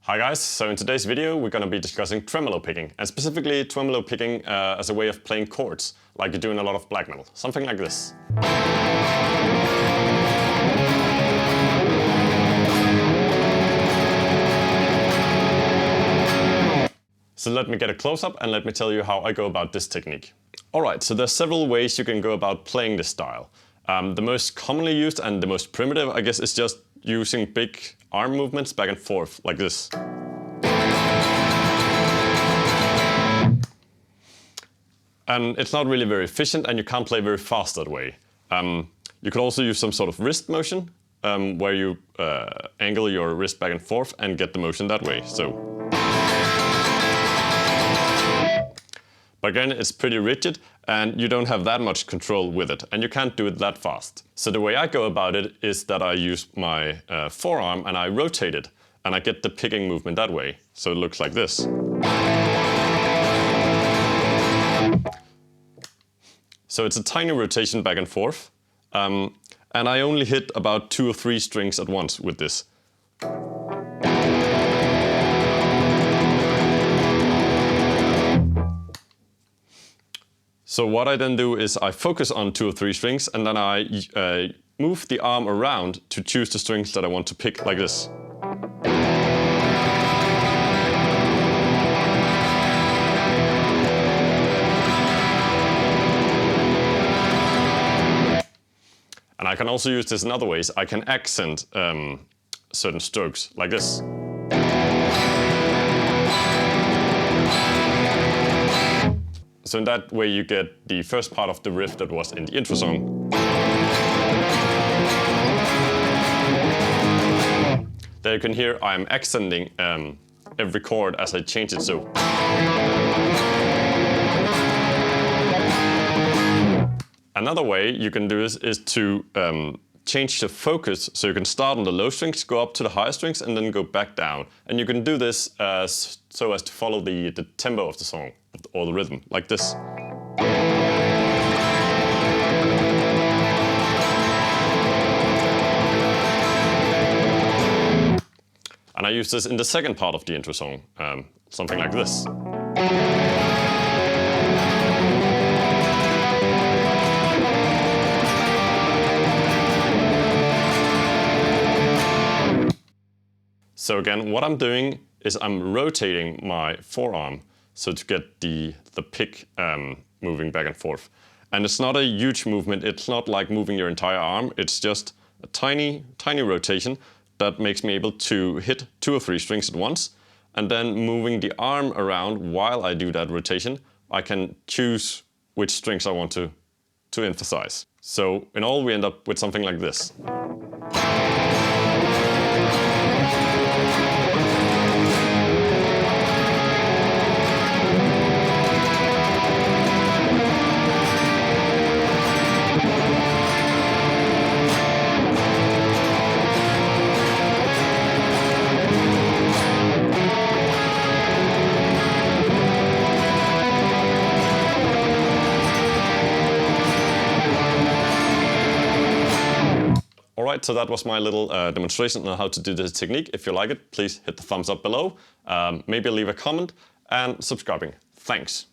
Hi guys, so in today's video we're going to be discussing tremolo picking, and specifically tremolo picking as a way of playing chords, like you do in a lot of black metal, something like this. So let me get a close-up and let me tell you how I go about this technique. Alright, so there's several ways you can go about playing this style. The most commonly used and the most primitive, I guess, is just using big arm movements back and forth, like this. And it's not really very efficient and you can't play very fast that way. You could also use some sort of wrist motion, where you angle your wrist back and forth and get the motion that way. But again, it's pretty rigid and you don't have that much control with it and you can't do it that fast. So the way I go about it is that I use my forearm and I rotate it and I get the picking movement that way. So it looks like this. So it's a tiny rotation back and forth, and I only hit about 2 or 3 strings at once with this. So what I then do is I focus on 2 or 3 strings and then I move the arm around to choose the strings that I want to pick, like this. And I can also use this in other ways. I can accent certain strokes, like this. So in that way you get the first part of the riff that was in the intro song. There you can hear I'm accenting every chord as I change it, so. Another way you can do this is to change the focus, so you can start on the low strings, go up to the higher strings and then go back down. And you can do this so as to follow the tempo of the song, or the rhythm, like this. And I use this in the second part of the intro song, something like this. So again, what I'm doing is I'm rotating my forearm so to get the pick moving back and forth. And it's not a huge movement, it's not like moving your entire arm, it's just a tiny rotation that makes me able to hit 2 or 3 strings at once. And then moving the arm around while I do that rotation, I can choose which strings I want to emphasize. So in all we end up with something like this. Alright, so that was my little demonstration on how to do this technique. If you like it, please hit the thumbs up below, maybe leave a comment and subscribing. Thanks!